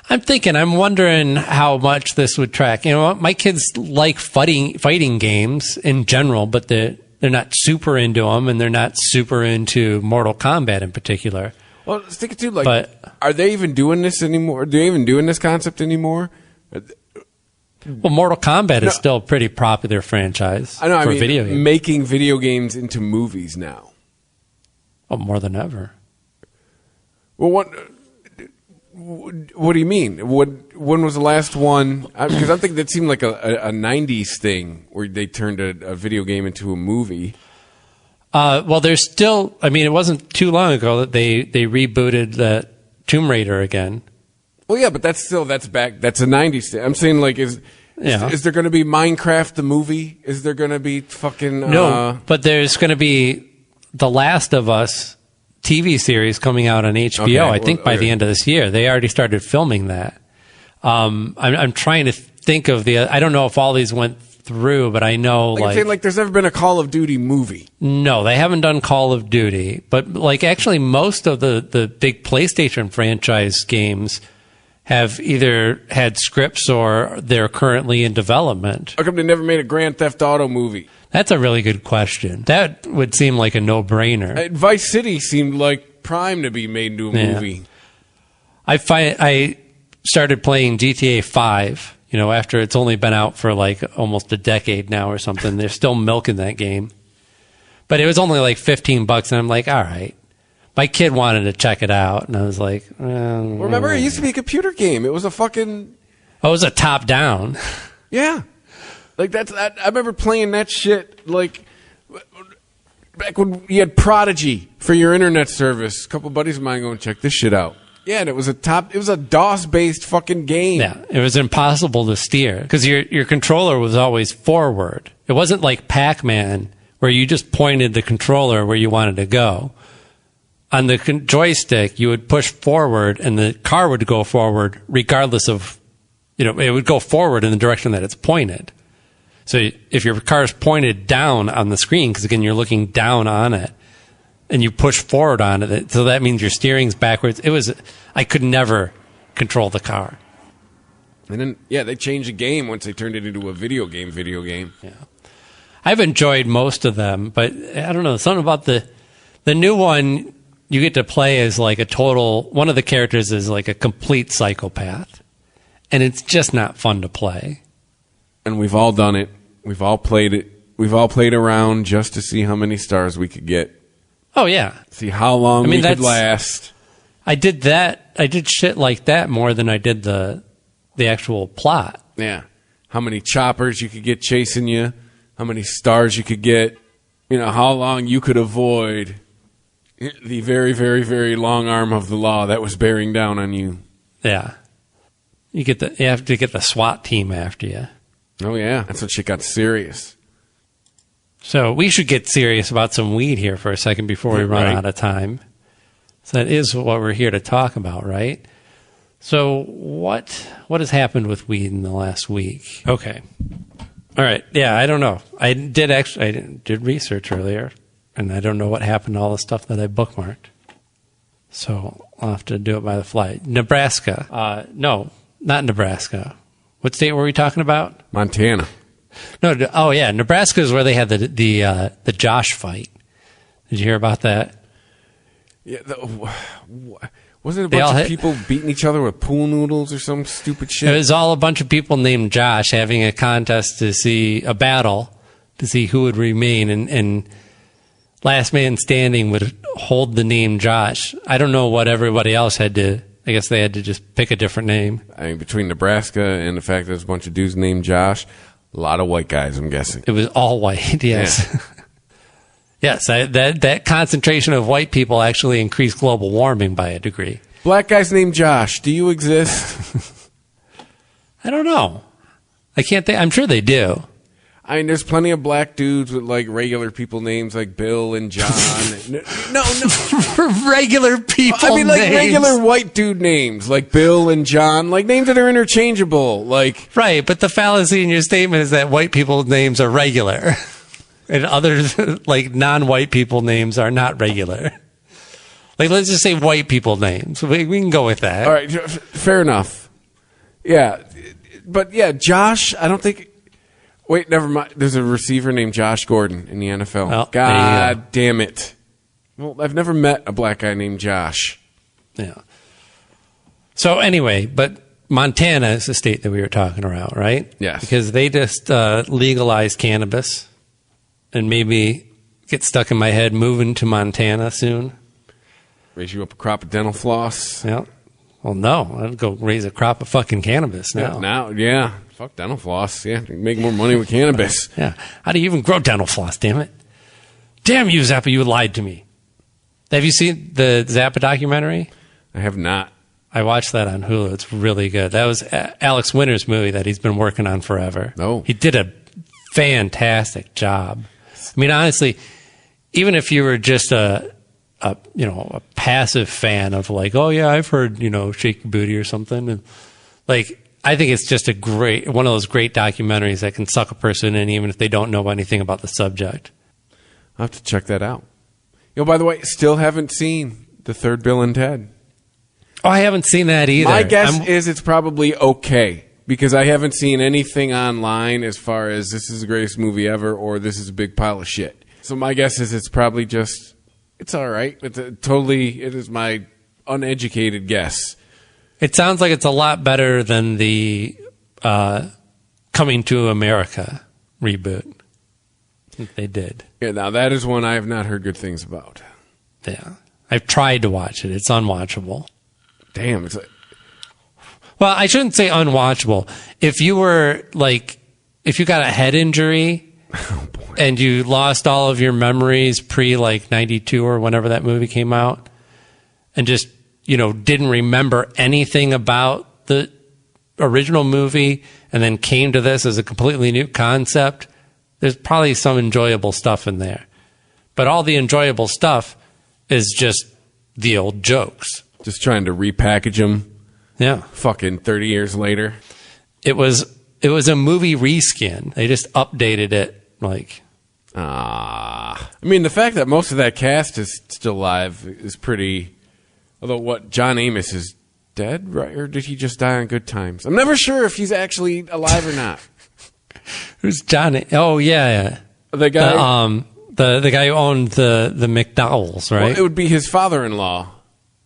I'm wondering how much this would track. You know, my kids like fighting games in general, but they're not super into them, and they're not super into Mortal Kombat in particular. Well, let's think it too. Like, are they even doing this anymore? Are they even doing this concept anymore? Well, Mortal Kombat is still a pretty popular franchise. I know. I mean, video games. Making video games into movies now. Oh, more than ever. Well, what do you mean? When was the last one? Because I think that seemed like a 90s thing where they turned a video game into a movie. Well, there's still. I mean, it wasn't too long ago that they rebooted the Tomb Raider again. Well, yeah, but that's back. That's a 90s thing. I'm saying, like, is there going to be Minecraft the movie? Is there going to be fucking... No, but there's going to be The Last of Us TV series coming out on HBO, Okay, I think, by the end of this year. They already started filming that. I'm trying to think of I don't know if all these went through, but I know, I'm saying, like, there's never been a Call of Duty movie. No, they haven't done Call of Duty. But, like, actually most of the big PlayStation franchise games have either had scripts or they're currently in development. How come they never made a Grand Theft Auto movie? That's a really good question. That would seem like a no-brainer. Vice City seemed like prime to be made into a movie. I started playing GTA 5, after it's only been out for like almost a decade now or something. They're still milking that game. But it was only like $15, and I'm like, all right. My kid wanted to check it out, and I was like, remember, it used to be a computer game. It was a fucking... Oh, it was a top-down. Yeah. Like, I remember playing that shit, like, back when you had Prodigy for your internet service. A couple buddies of mine going, check this shit out. Yeah, and it was a DOS-based fucking game. Yeah, it was impossible to steer, because your controller was always forward. It wasn't like Pac-Man, where you just pointed the controller where you wanted to go. On the joystick, you would push forward, and the car would go forward regardless of, it would go forward in the direction that it's pointed. So if your car's pointed down on the screen, because again, you're looking down on it, and you push forward on it, so that means your steering's backwards. I could never control the car. And then, they changed the game once they turned it into a video game. Yeah. I've enjoyed most of them, but I don't know, something about the new one. You get to play as like one of the characters is like a complete psychopath. And it's just not fun to play. And we've all done it. We've all played it. We've all played around just to see how many stars we could get. Oh, yeah. See how long we could last. I did that. I did shit like that more than I did the actual plot. Yeah. How many choppers you could get chasing you. How many stars you could get. How long you could avoid the very, very, very long arm of the law that was bearing down on you. Yeah. You have to get the SWAT team after you. Oh, yeah. That's when shit got serious. So we should get serious about some weed here for a second before we run out of time. So that is what we're here to talk about, right? So what has happened with weed in the last week? Okay. All right. Yeah, I don't know. I did research earlier. And I don't know what happened to all the stuff that I bookmarked. So I'll have to do it by the fly. Nebraska. No, not Nebraska. What state were we talking about? Montana. No. Oh, yeah. Nebraska is where they had the Josh fight. Did you hear about that? Yeah. Wasn't it a bunch of people beating each other with pool noodles or some stupid shit? It was all a bunch of people named Josh having a contest to see a battle to see who would remain. And last man standing would hold the name Josh. I don't know what everybody else had to... I guess they had to just pick a different name. I mean, between Nebraska and the fact that there's a bunch of dudes named Josh, a lot of white guys, I'm guessing. It was all white, yes. Yeah. Yes, that concentration of white people actually increased global warming by a degree. Black guys named Josh, do you exist? I don't know. I can't think... I'm sure they do. I mean, there's plenty of black dudes with like regular people names like Bill and John. No. Regular people. I mean, like names. regular white dude names like Bill and John, like names that are interchangeable. Like right, but the fallacy in your statement is that white people's names are regular, and others like non-white people names are not regular. Like, let's just say white people names. We can go with that. All right, fair enough. Yeah, but yeah, Josh. I don't think. Wait, never mind. There's a receiver named Josh Gordon in the NFL. Well, God damn it. Well, I've never met a black guy named Josh. Yeah. So anyway, but Montana is the state that we were talking about, right? Yes. Because they just legalized cannabis, and maybe get stuck in my head moving to Montana soon. Raise you up a crop of dental floss. Yeah. Well, no. I'd go raise a crop of fucking cannabis now. Yeah. Fuck dental floss. Yeah, you can make more money with cannabis. Yeah. How do you even grow dental floss, damn it? Damn you, Zappa, you lied to me. Have you seen the Zappa documentary? I have not. I watched that on Hulu. It's really good. That was Alex Winter's movie that he's been working on forever. Oh. He did a fantastic job. I mean, honestly, even if you were just a passive fan of like, oh yeah, I've heard, Shake Your Booty or something, and like, I think it's just one of those great documentaries that can suck a person in even if they don't know anything about the subject. I'll have to check that out. By the way, still haven't seen the third Bill and Ted. Oh, I haven't seen that either. My guess is it's probably okay because I haven't seen anything online as far as this is the greatest movie ever or this is a big pile of shit. So my guess is it's probably just, it's all right. It is my uneducated guess. It sounds like it's a lot better than the Coming to America reboot that they did. Yeah, now that is one I have not heard good things about. Yeah. I've tried to watch it. It's unwatchable. Damn. It's like... Well, I shouldn't say unwatchable. If you got a head injury and you lost all of your memories pre 92 or whenever that movie came out and just didn't remember anything about the original movie and then came to this as a completely new concept, there's probably some enjoyable stuff in there. But all the enjoyable stuff is just the old jokes. Just trying to repackage them. Yeah. Fucking 30 years later. It was a movie reskin. They just updated it I mean, the fact that most of that cast is still alive is pretty... Although, John Amos is dead, right? Or did he just die on Good Times? I'm never sure if he's actually alive or not. Who's John? Oh, yeah. The guy... The guy who owned the McDowell's, right? Well, it would be his father-in-law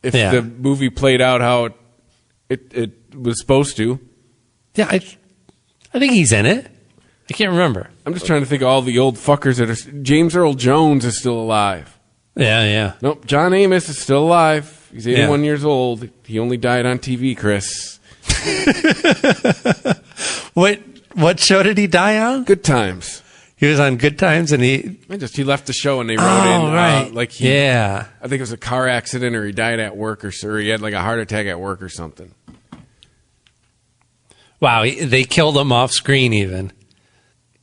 if the movie played out how it was supposed to. Yeah, I think he's in it. I can't remember. I'm just trying to think of all the old fuckers that are... James Earl Jones is still alive. Yeah. Nope, John Amos is still alive. He's 81 years old. He only died on TV, Chris. What show did he die on? Good Times. He was on Good Times, and he left the show and they wrote in right. I think it was a car accident or he died at work or he had a heart attack at work or something. Wow, they killed him off screen even.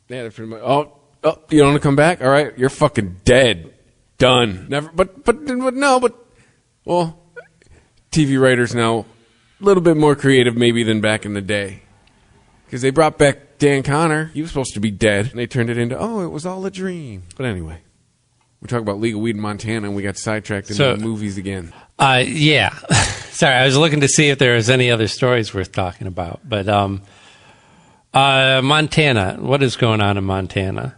Yeah, they're pretty much. Oh, you don't want to come back? All right, you're fucking dead, done. Never, but well, TV writers now a little bit more creative maybe than back in the day because they brought back Dan Connor. He was supposed to be dead, and they turned it into it was all a dream. But anyway, we're talking about legal weed in Montana, and we got sidetracked into movies again. Yeah. Sorry, I was looking to see if there was any other stories worth talking about. But Montana, what is going on in Montana?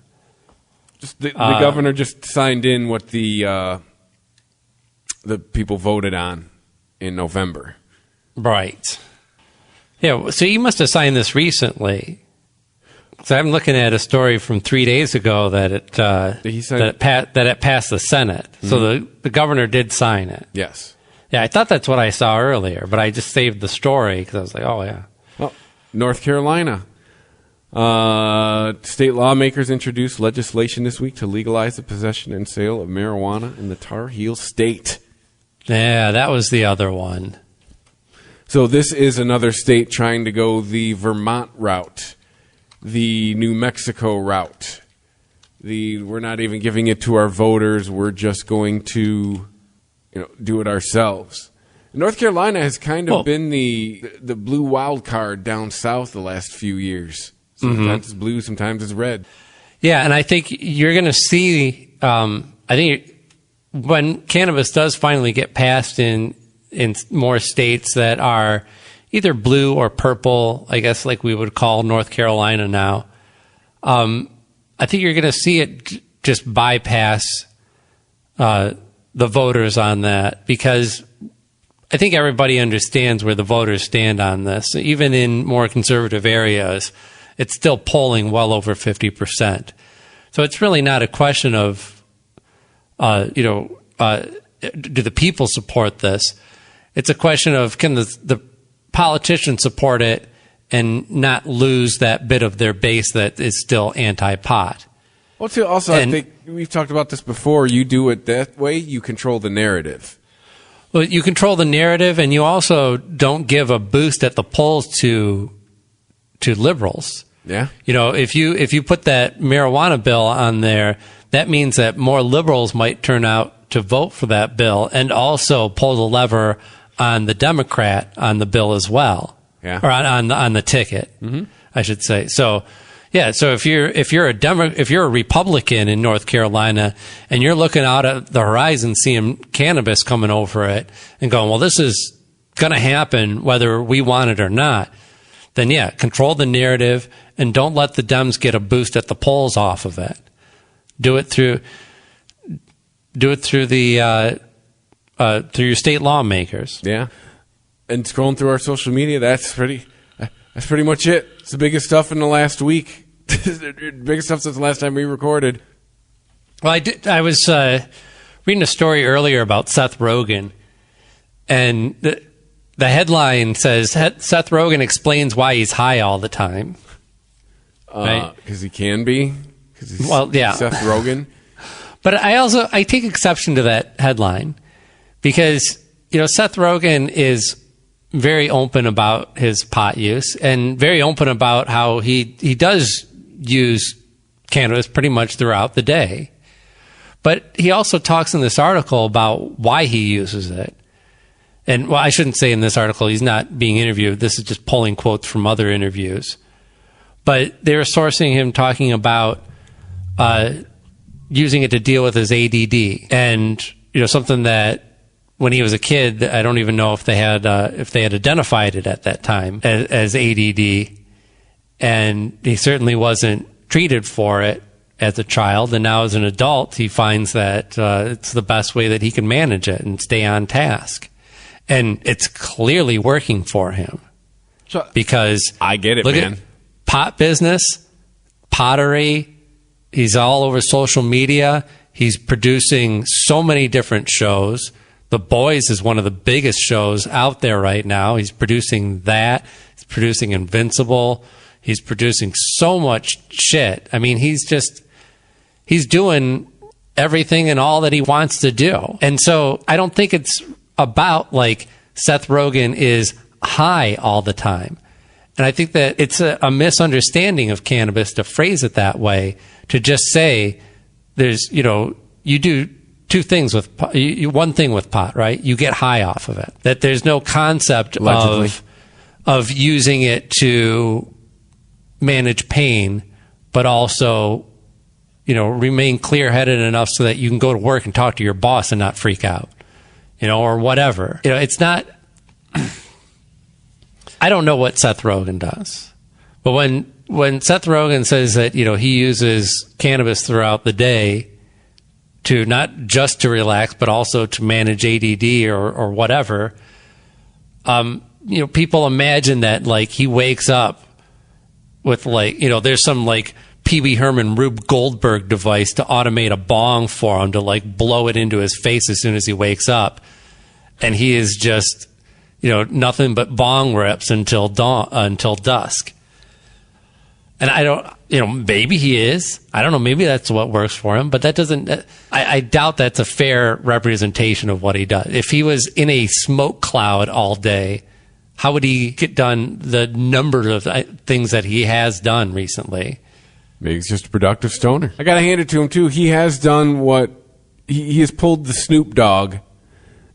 Just the governor just signed in what the people voted on in November. Right. Yeah, so you must have signed this recently. So I'm looking at a story from 3 days ago that it passed the Senate. Mm-hmm. So the governor did sign it. Yes. Yeah, I thought that's what I saw earlier, but I just saved the story because I was like, oh, yeah. Well, North Carolina. State lawmakers introduced legislation this week to legalize the possession and sale of marijuana in the Tar Heel state. Yeah, that was the other one. So this is another state trying to go the Vermont route the New Mexico route. We're not even giving it to our voters. We're just going to, do it ourselves. North Carolina has kind of been the blue wild card down south the last few years. Sometimes it's blue, sometimes it's red. Yeah, and I think you're going to see. I think when cannabis does finally get passed in more states that are either blue or purple, I guess like we would call North Carolina now, I think you're going to see it just bypass the voters on that, because I think everybody understands where the voters stand on this. Even in more conservative areas, it's still polling well over 50%. So it's really not a question of, do the people support this? It's a question of, can the politicians support it and not lose that bit of their base that is still anti-pot? Well, too, also, I think we've talked about this before. You do it that way, you control the narrative. Well, you control the narrative, and you also don't give a boost at the polls to liberals. Yeah. If you put that marijuana bill on there, that means that more liberals might turn out to vote for that bill and also pull the lever on the Democrat on the bill as well. Yeah. Or on the ticket, I should say. So, yeah. So if you're a Republican in North Carolina and you're looking out at the horizon, seeing cannabis coming over it and going, well, this is going to happen whether we want it or not, then yeah, control the narrative and don't let the Dems get a boost at the polls off of it. Do it through the through your state lawmakers. Yeah. And scrolling through our social media, that's pretty much it. It's the biggest stuff in the last week. Biggest stuff since the last time we recorded. Well, I was reading a story earlier about Seth Rogen, and the headline says Seth Rogen explains why he's high all the time. Right? Because he can be. Seth Rogen. But I take exception to that headline because Seth Rogen is very open about his pot use and very open about how he does use cannabis pretty much throughout the day. But he also talks in this article about why he uses it. And, well, I shouldn't say in this article, he's not being interviewed. This is just pulling quotes from other interviews. But they were sourcing him talking about using it to deal with his ADD. And, something that when he was a kid, I don't even know if they had identified it at that time as ADD. And he certainly wasn't treated for it as a child. And now as an adult, he finds that it's the best way that he can manage it and stay on task. And it's clearly working for him. So, because I get it, look man. At pot business, pottery. He's all over social media. He's producing so many different shows. The Boys is one of the biggest shows out there right now. He's producing that. He's producing Invincible. He's producing so much shit. I mean, he's doing everything and all that he wants to do. And so I don't think it's about like Seth Rogen is high all the time. And I think that it's a misunderstanding of cannabis to phrase it that way, to just say there's, you do two things with one thing with pot, right? You get high off of it. That there's no concept of using it to manage pain, but also, remain clear-headed enough so that you can go to work and talk to your boss and not freak out, or whatever. It's not. I don't know what Seth Rogen does, but when Seth Rogen says that he uses cannabis throughout the day to not just to relax, but also to manage ADD or whatever, people imagine that like he wakes up with like, there's some like Pee Wee Herman Rube Goldberg device to automate a bong for him to like blow it into his face as soon as he wakes up. And he is just, nothing but bong rips until dusk. And I don't, maybe he is. I don't know. Maybe that's what works for him, but that doesn't, I doubt that's a fair representation of what he does. If he was in a smoke cloud all day, how would he get done the number of things that he has done recently? Maybe he's just a productive stoner. I gotta hand it to him too. He has done what he has pulled the Snoop Dogg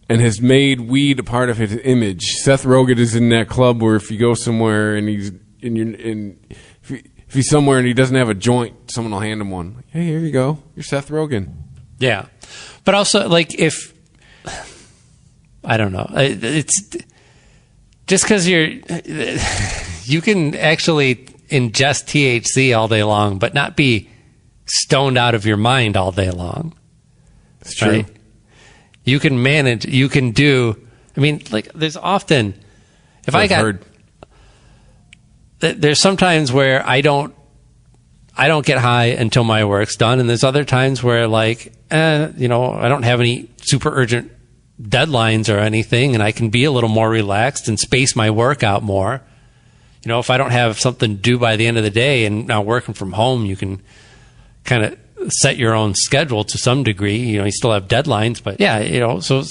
and has made weed a part of his image. Seth Rogen is in that club where if you go somewhere and if he's somewhere and he doesn't have a joint, someone will hand him one. Like, hey, here you go. You're Seth Rogen. Yeah, but also like if I don't know, it's just because you can actually ingest THC all day long, but not be stoned out of your mind all day long. It's true. Right? You can manage. You can do. I mean, like there's often if I got heard. There's sometimes where I don't get high until my work's done, and there's other times where like I don't have any super urgent deadlines or anything, and I can be a little more relaxed and space my work out more. You know, if I don't have something due by the end of the day, and now working from home, you can kind of set your own schedule to some degree. You know, you still have deadlines, but yeah, so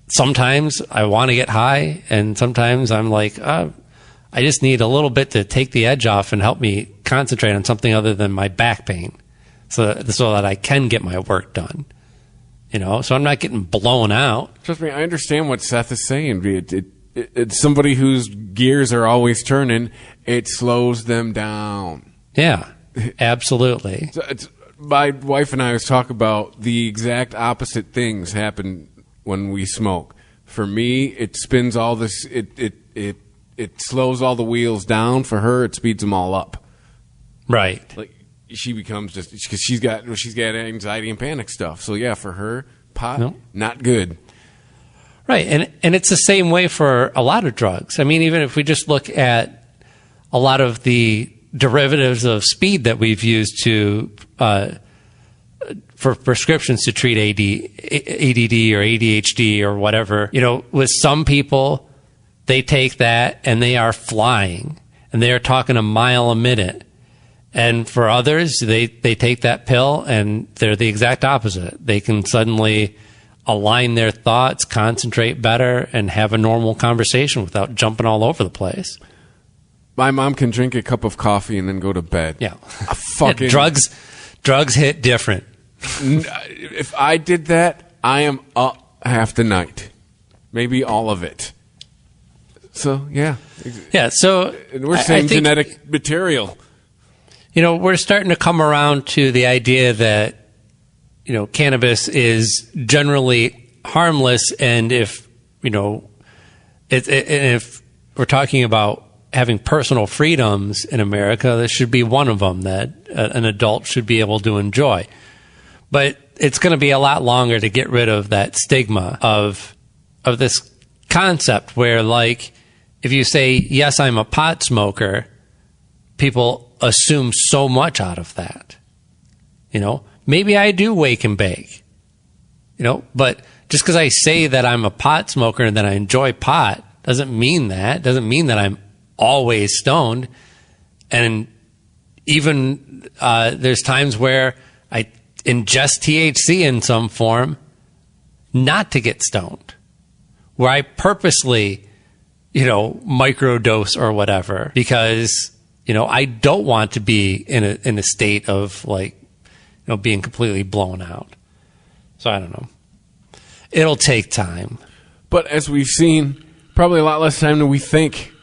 sometimes I want to get high, and sometimes I'm like, I just need a little bit to take the edge off and help me concentrate on something other than my back pain, so that I can get my work done. You know, so I'm not getting blown out. Trust me, I understand what Seth is saying. It's somebody whose gears are always turning. It slows them down. Yeah, absolutely. My wife and I always talk about the exact opposite things happen when we smoke. For me, it spins all this. It slows all the wheels down. For her, it speeds them all up. Right. Like she becomes just because she's got anxiety and panic stuff. So yeah, for her, pot not good. Right, and it's the same way for a lot of drugs. I mean, even if we just look at a lot of the derivatives of speed that we've used for prescriptions to treat ADD or ADHD or whatever, with some people, they take that and they are flying and they are talking a mile a minute. And for others, they take that pill and they're the exact opposite. They can suddenly align their thoughts, concentrate better, and have a normal conversation without jumping all over the place. My mom can drink a cup of coffee and then go to bed. Yeah. Drugs hit different. If I did that, I am up half the night. Maybe all of it. So, yeah. Yeah, so we're saying genetic material. We're starting to come around to the idea that, cannabis is generally harmless, and if we're talking about having personal freedoms in America, this should be one of them that an adult should be able to enjoy. But it's going to be a lot longer to get rid of that stigma of this concept where, like, if you say, yes, I'm a pot smoker, people assume so much out of that. Maybe I do wake and bake, but just because I say that I'm a pot smoker and that I enjoy pot doesn't mean that I'm always stoned. And even there's times where I ingest THC in some form not to get stoned, where I purposely, microdose or whatever, because I don't want to be in a state of like, being completely blown out. So I don't know. It'll take time. But as we've seen, probably a lot less time than we think.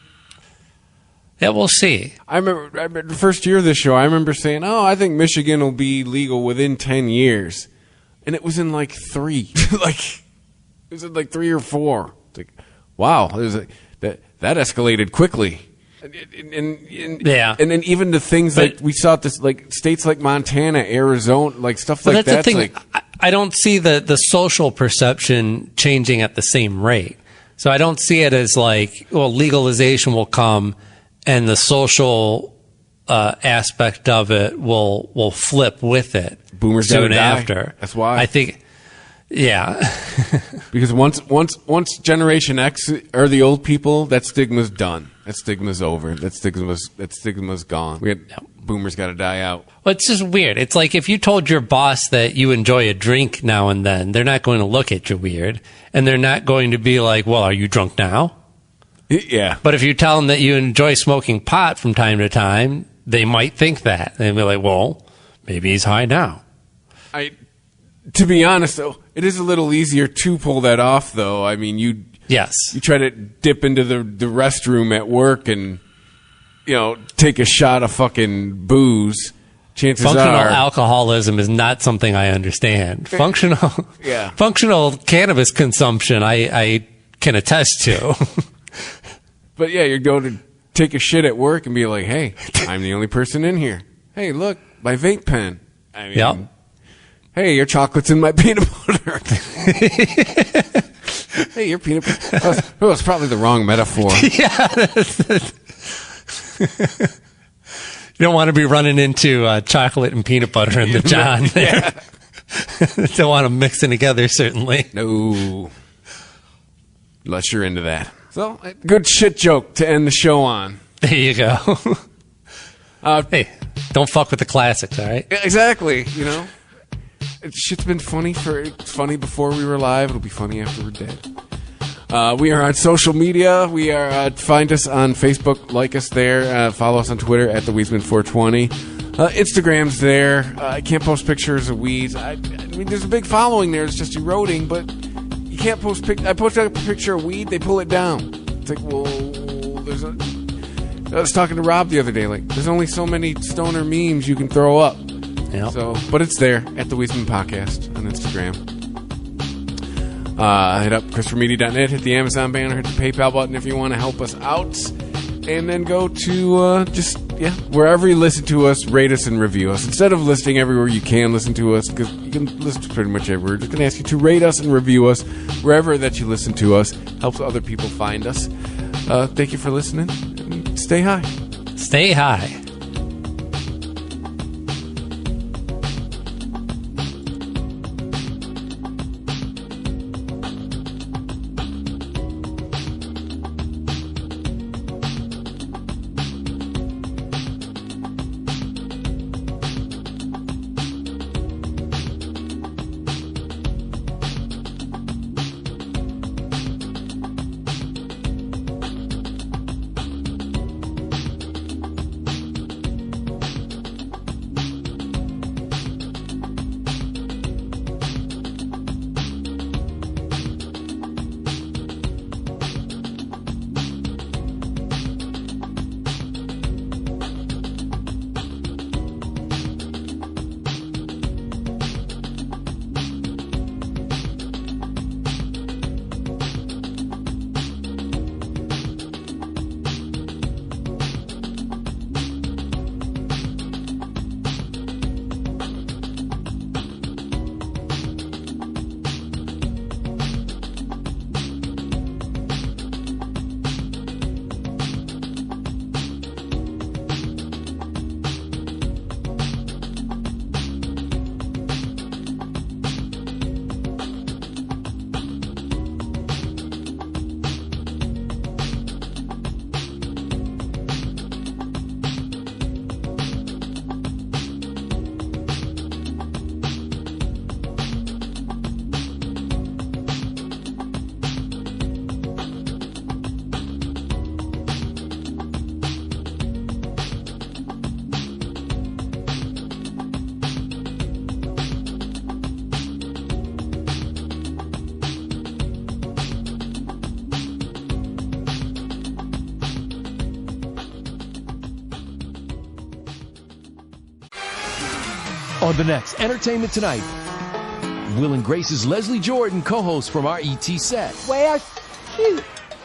Yeah, we'll see. I remember the first year of this show, I remember saying, I think Michigan will be legal within 10 years. And it was in like 3. It was in like 3 or 4. It's like, wow, that escalated quickly. Yeah, and then even the things like we saw this, like states like Montana, Arizona, like stuff like that. That's the thing. I don't see the social perception changing at the same rate. So I don't see it as like, well, legalization will come, and the social aspect of it will flip with it. Boomers soon gotta die. After. That's why I think. Yeah, because once Generation X or the old people, that stigma's done. That stigma's over. That stigma's gone. Boomers got to die out. Well, it's just weird. It's like if you told your boss that you enjoy a drink now and then, they're not going to look at you weird, and they're not going to be like, "Well, are you drunk now?" Yeah. But if you tell them that you enjoy smoking pot from time to time, they might think that. They'll be like, well, maybe he's high now. To be honest, though, it is a little easier to pull that off, though. I mean, you try to dip into the restroom at work and, take a shot of fucking booze. Chances Functional are, alcoholism is not something I understand. Functional cannabis consumption, I can attest to. But yeah, you're going to take a shit at work and be like, hey, I'm the only person in here. Hey, look, my vape pen. I mean, hey, your chocolate's in my peanut butter. Hey, your peanut butter. Oh, it's probably the wrong metaphor. You don't want to be running into chocolate and peanut butter in the John there. Don't want them mixing together, certainly. No. Unless you're into that. So, good shit joke to end the show on. There you go. Hey, don't fuck with the classics, all right? Exactly, Shit's been funny before we were live. It'll be funny after we're dead. We are on social media. We are find us on Facebook, like us there. Follow us on Twitter at the Weedsman420. Instagram's there. I can't post pictures of weeds. I mean, there's a big following there. It's just eroding, but you can't post. I posted a picture of weed. They pull it down. It's like, well, I was talking to Rob the other day. Like, there's only so many stoner memes you can throw up. Yep. So, but it's there at the Weedsman Podcast on Instagram. Hit up ChristopherMedia.net, hit the Amazon banner, hit the PayPal button if you want to help us out. And then go to wherever you listen to us, rate us and review us. Instead of listing everywhere you can listen to us, because you can listen to pretty much everywhere, we're just going to ask you to rate us and review us wherever that you listen to us. Helps other people find us. Thank you for listening. And stay high. Stay high. On the next Entertainment Tonight, Will and Grace's Leslie Jordan, co-host from our ET set. Well, shoot.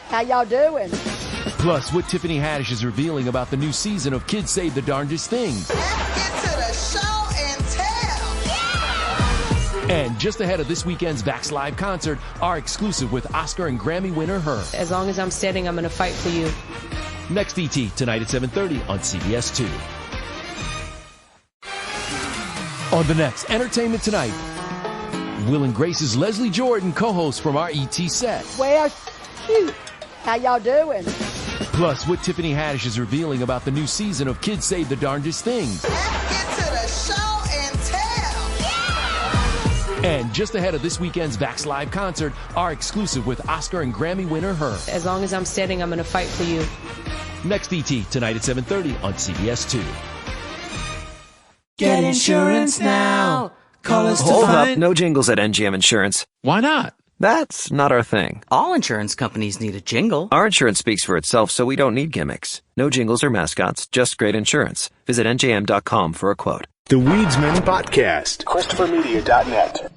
How y'all doing? Plus, what Tiffany Haddish is revealing about the new season of Kids Say the Darndest Things. Let's get to the show and tell. And just ahead of this weekend's Vax Live concert, our exclusive with Oscar and Grammy winner Her. As long as I'm standing, I'm going to fight for you. Next ET, tonight at 7:30 on CBS 2. On the next Entertainment Tonight, Will and Grace's Leslie Jordan, co-host from our ET set. Well, shoot. How y'all doing? Plus, what Tiffany Haddish is revealing about the new season of Kids Say the Darndest Things. Let's get to the show and tell. And just ahead of this weekend's Vax Live concert, our exclusive with Oscar and Grammy winner Her. As long as I'm standing, I'm going to fight for you. Next ET, tonight at 7:30 on CBS 2. Get insurance now. Call us to Hold find... up, no jingles at NGM Insurance. Why not? That's not our thing. All insurance companies need a jingle. Our insurance speaks for itself, so we don't need gimmicks. No jingles or mascots, just great insurance. Visit njm.com for a quote. The Weedsman Podcast. ChristopherMedia.net.